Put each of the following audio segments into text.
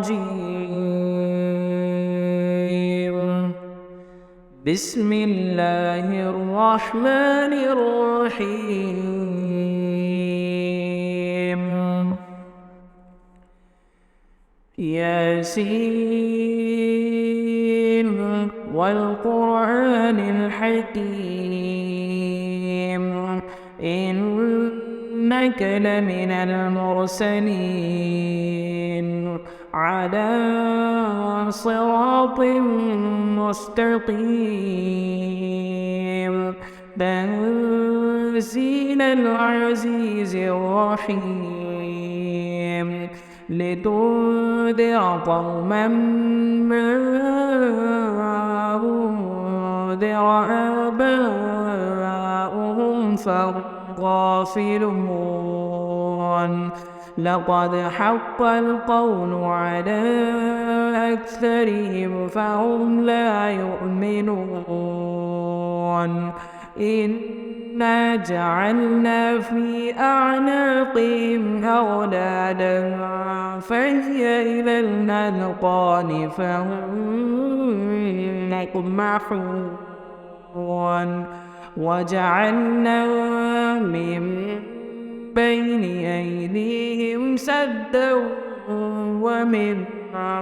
الرجيم. بسم الله الرحمن الرحيم. ياسين والقرآن الحكيم إنك لمن المرسلين على صراط مستقيم تنزيل العزيز الرحيم لتنذر قوما ما أنذر آباؤهم فهم غافلون لقد حق القول على أكثرهم فهم لا يؤمنون إنا جعلنا في أعناقهم أغلالا فهي إلى الأذقان فهم مقمحون وجعلنا من بين أيديهم سدا ومن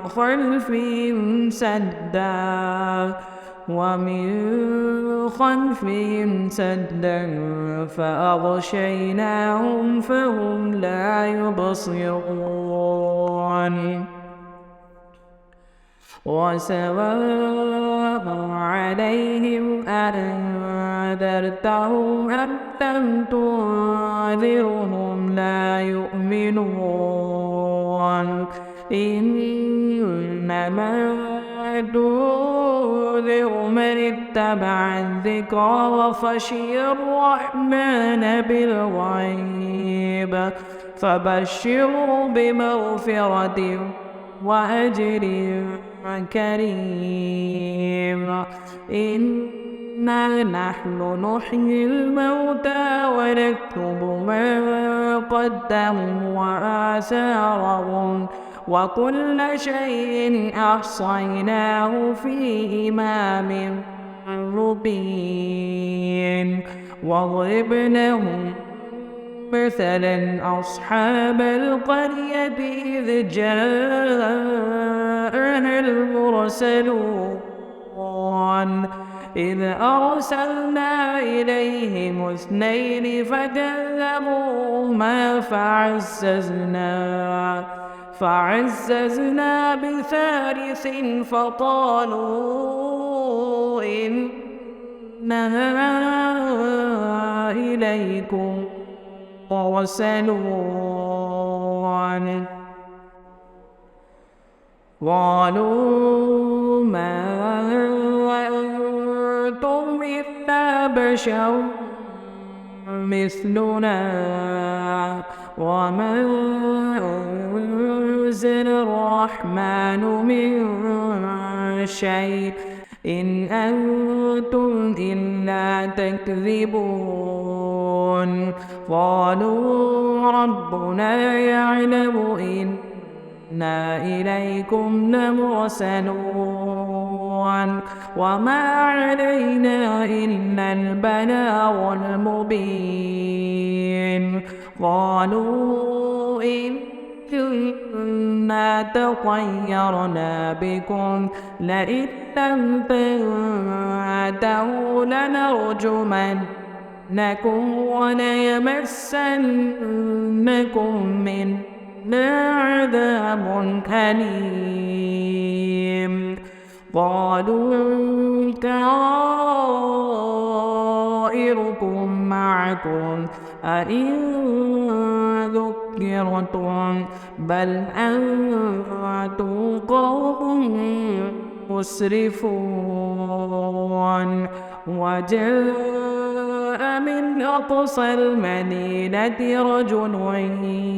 خلفهم سدا فأغشيناهم فهم لا يبصرون وسواء عليهم أنذرتهم أم لم تنذرهم لا يؤمنون إنما تنذر من اتبع الذكر وخشي الرحمن بالغيب فبشره بمغفرة وأجر كريم إنا نحن نحيي الموتى ونكتب ما قدموا وآثارهم وكل شيء أحصيناه في إمام مبين واضرب لهم مثلا أصحاب القرية إذ جاءها المرسلون إذ أرسلنا إليهم 2 فكذبوهما فعززنا بثالث فقالوا إنها إليكم مرسلون قالوا ما أنتم إلا بشر مثلنا وما أنزل الرحمن من شيء إن أنتم إلا تكذبون قالوا ربنا يعلم إنا إليكم لمرسلون وما علينا إلا البلاغ المبين قالوا إنا تطيرنا بكم لئن لم تنتهوا لنرجمنكم وليمسنكم منا عذاب أليم قالوا طائركم معكم أئن ذكرتم بل أنتم قوم مسرفون وجاء من أقصى المدينة رجل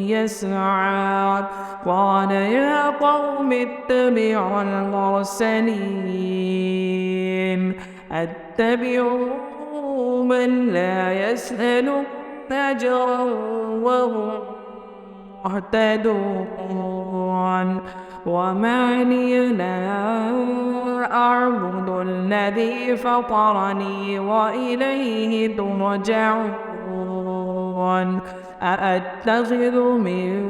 يسعى قال يا قوم اتبعوا المرسلين أتبعوا من لا يسأل أجرا وهم مهتدون وما لي لا أعبد الذي فطرني وإليه ترجعون أأتخذ من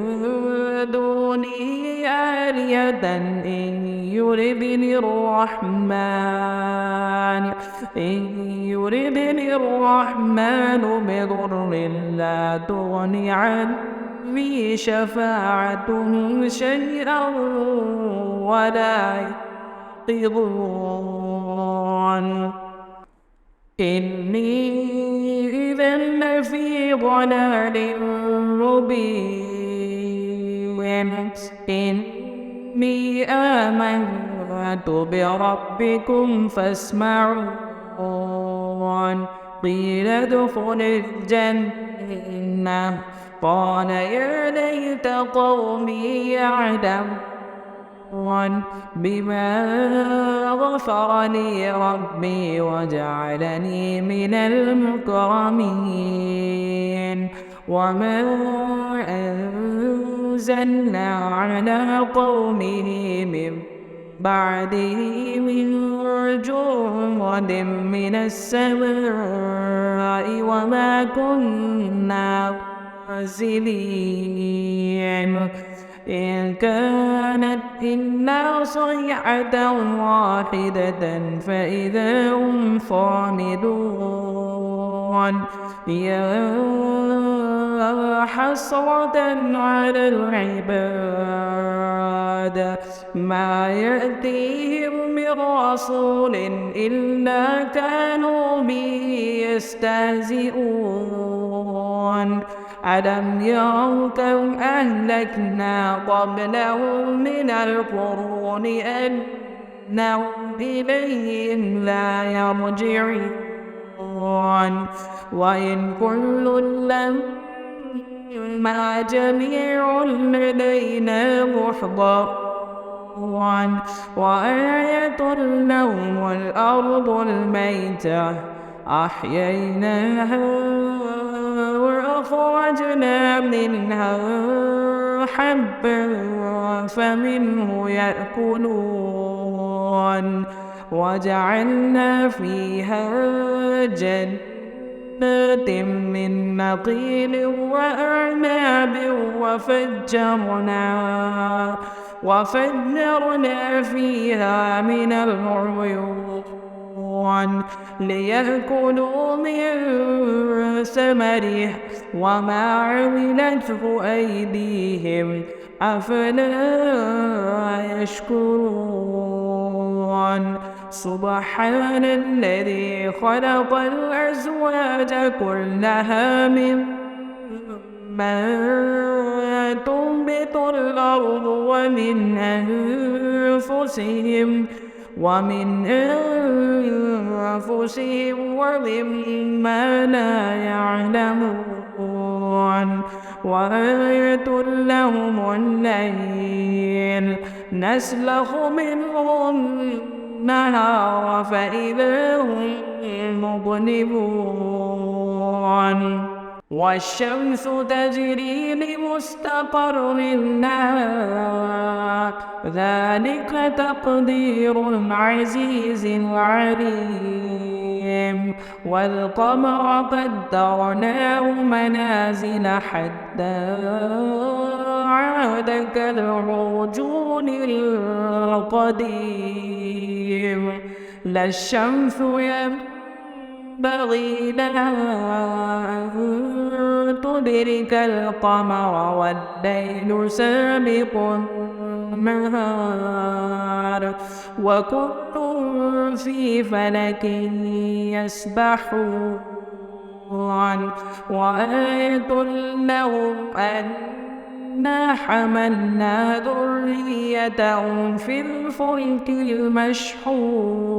دونه آلهة إن يردني الرحمن بضر لا تغن عني شفاعتهم شيئا ولا ينقذون إني إذا لفي ضلال مبين إني آمنت بربكم فاسمعون قيل ادخل الجنة قال يا ليت قومي يعلمون بما غفر لي ربي وجعلني من المكرمين وما أنزلنا على قومه من بعده من جند من السماء وما كنا منزلين إن كانت إلا صيحة واحدة فإذا هم خامدون يا حسرة على العباد ما يأتيهم من رسول إلا كانوا به يستهزئون ألم يروا كم أهلكنا قبلهم من القرون أنهم إليهم لا يرجعون وإن كل لما جميع لدينا محضرون وآية لهم الأرض الميتة أحييناها وأخرجنا منها حبا فمنه يأكلون وجعلنا فيها جنات من نخيل وأعناب وفجرنا فيها من العيون ليأكلوا من ثمره وما عملته أيديهم أفلا يشكرون سبحان الذي خلق الأزواج كلها مما تنبت الأرض ومن أنفسهم ومما لا يعلمون وآية لهم الليل نسلخ منه النهار فإذا هم مظلمون والشمس تجري لمستقر لها ذلك تقدير العزيز العليم والقمر قدرناه منازل حتى عاد كالعرجون القديم لا الشمس ينبغي لها أن تدرك القمر والليل سابق النهار وكل في فلك يسبحون وآية لهم أنا حملنا ذريتهم في الفلك المشحون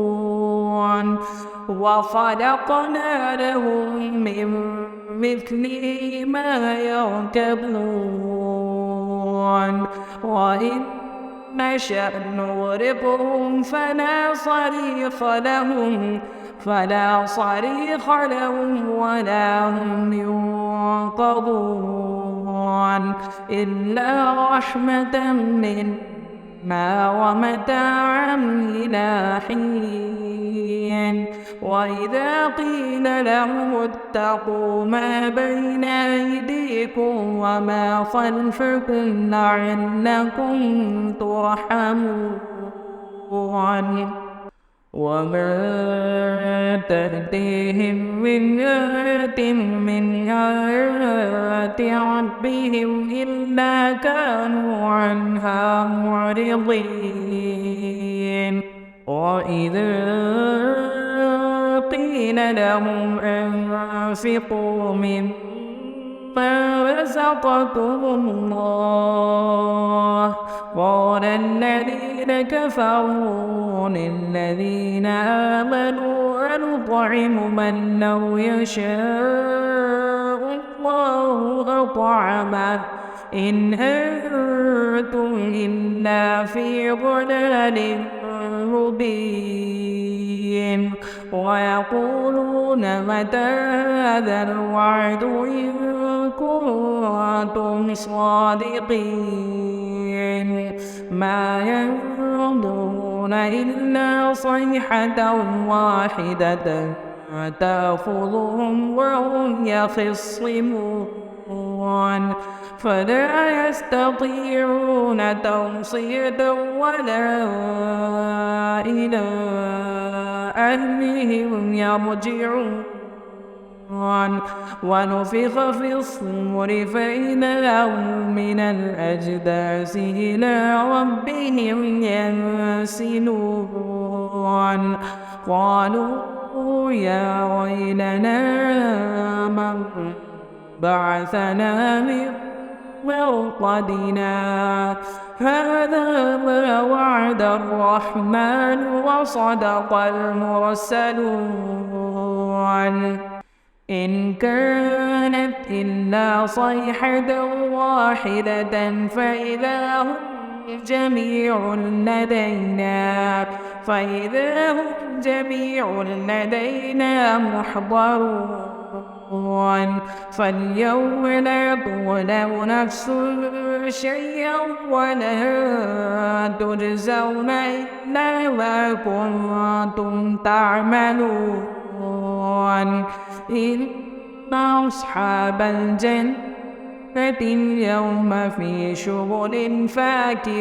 وخلقنا لهم من مثله ما يركبون وإن نشأ نغرقهم فلا صريخ لهم ولا هم ينقذون إلا رحمة منا ومتاعا إلى حين. وإذا قيل لهم اتقوا ما بين أيديكم وما خلفكم لعلكم ترحمون وما تأتيهم من آية من آيات ربهم إلا كانوا عنها معرضين. وإذا قيل لهم أنفقوا مما رزقكم الله قال الذين كفروا للذين آمنوا أنطعم من لو يشاء الله أطعمه إن أنتم إلا في ضلال مبين. ويقولون متى هذا الوعد إن كنتم صادقين ما ينظرون إلا صيحة واحدة تأخذهم وهم يخصمون فلا يستطيعون توصية ولا إلى أهلهم يرجعون. ونفخ في الصور فإذا هم من الأجداث إلى ربهم ينسلون قالوا يا ويلنا من بعثنا من مرقدنا هذا ما وعد الرحمن وصدق المرسلون إن كانت إلا صيحة واحدة فإذا هم جميع لدينا محضرون فاليوم لا تظلم نفس شيئا ولا تجزون إلا ما كنتم تعملون إن أصحاب الجنة اليوم في شغل فاكهون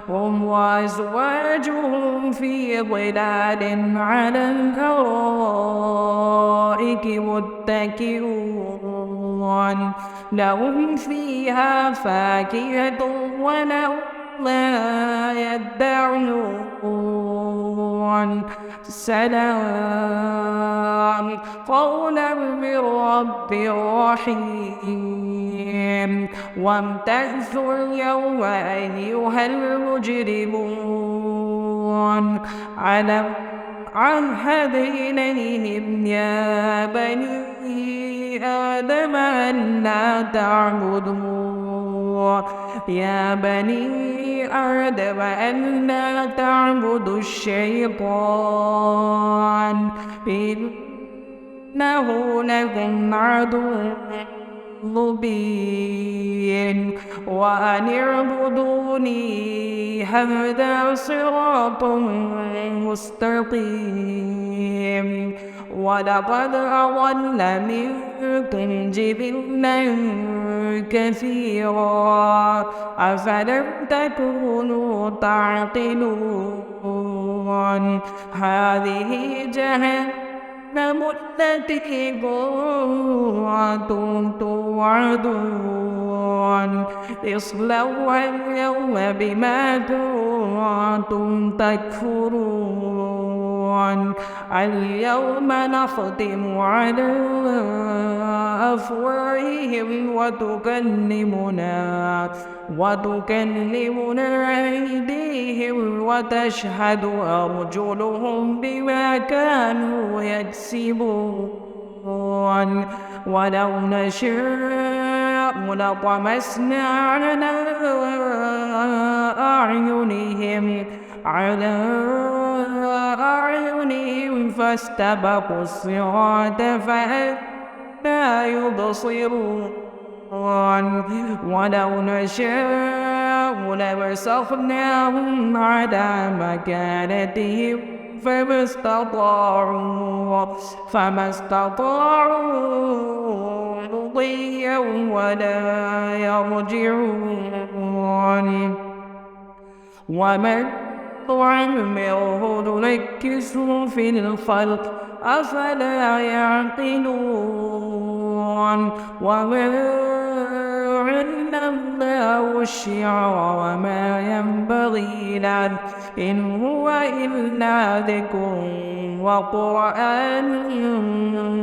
هم وأزواجهم في ظلال على الأرائك متكئون لهم فيها فاكهة ولهم ما يدعون سلام قولا من رب رحيم. وامتازوا اليوم أيها المجرمون ألم عهد إليهم يا بني آدم أن لا تعبدوا الشيطان إنه لكم عدو مبين وأن اعبدوني هذا صراط مستقيم. ولقد أضل منكم جبلا كثيرا أفلم تكونوا تعقلون هذه جهنم التي كنتم توعدون اصلوها اليوم بما كنتم تكفرون اليوم نختم على أفواههم وتكلمنا أيديهم وتشهد أرجلهم بما كانوا يكسبون ولو نشاء لطمسنا على أعينهم فاستبقوا الصراط فأنى يبصرون ولو نشاء لمسخناهم على مكانتهم فما استطاعوا مضيا ولا يرجعون ومن نعمره ننكسه في الخلق أفلا يعقلون وما علمناه الشعر وما ينبغي له إن هو إلا ذكر وقرآن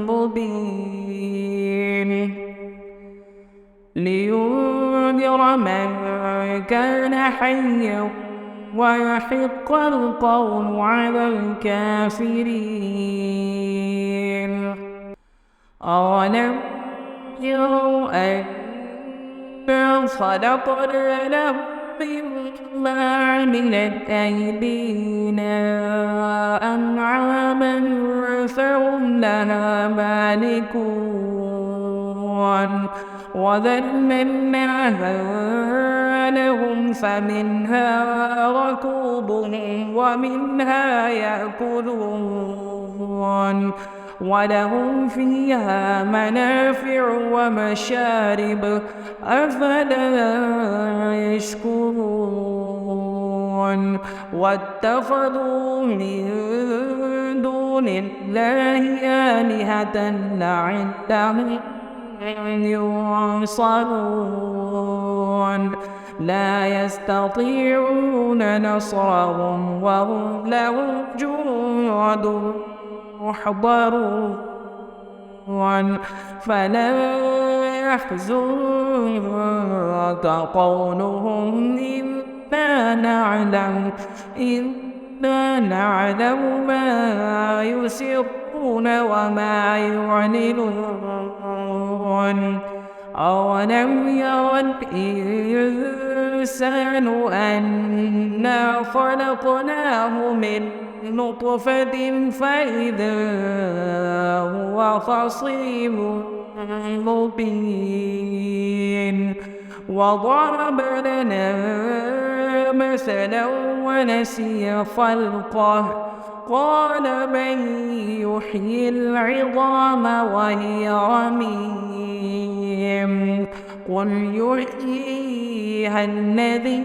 مبين لينذر من كان حيا ويحق القول على الكافرين أولم يروا أنا خلقنا لهم مما عملت أيدينا أنعاما فهم لها مالكون وذللناها لهم فمنها ركوبهم ومنها يأكلون ولهم فيها منافع ومشارب أفلا يشكرون واتخذوا من دون الله آلهة لعلهم ينصرون لا يستطيعون نصرهم وهم لهم جند محضرون فلا يحزنك قولهم إنا نعلم ما يسرون وما يعلنون أولم ير الإنسان أنا خلقناه من نطفة فإذا هو خصيم مبين وضرب لنا مثلا ونسي خلقه قال من يحيي العظام وهي رميم قل يحييها الذي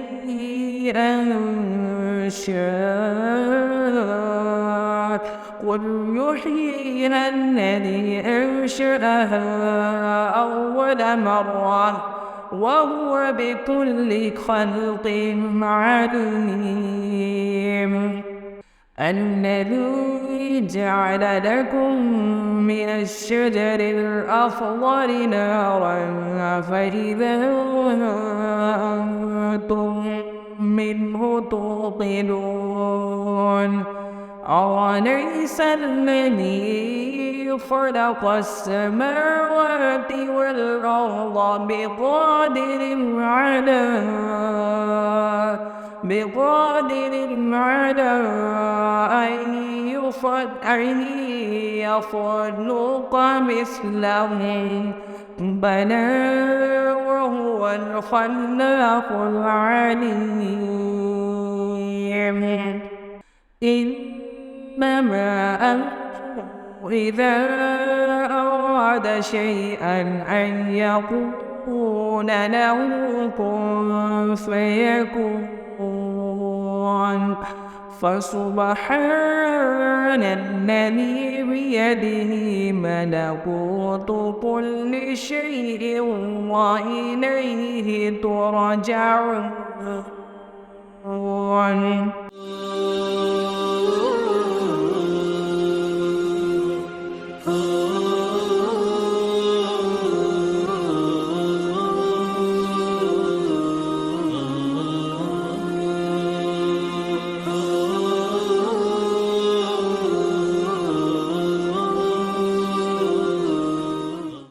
أنشأها أول مرة وهو بكل خلق عليم الذي جعل لكم من الشجر الأخضر نارا فإذا أنتم منه توقدون أوليس الذي خلق السماوات والأرض بقادر على أن يخلق مثلهم بلى وهو الخلاق العليم إنما أمره إذا أراد شيئا أن يقول له كن فيكون فسبحان الذي بيده ملكوت كل شيء وإليه ترجعون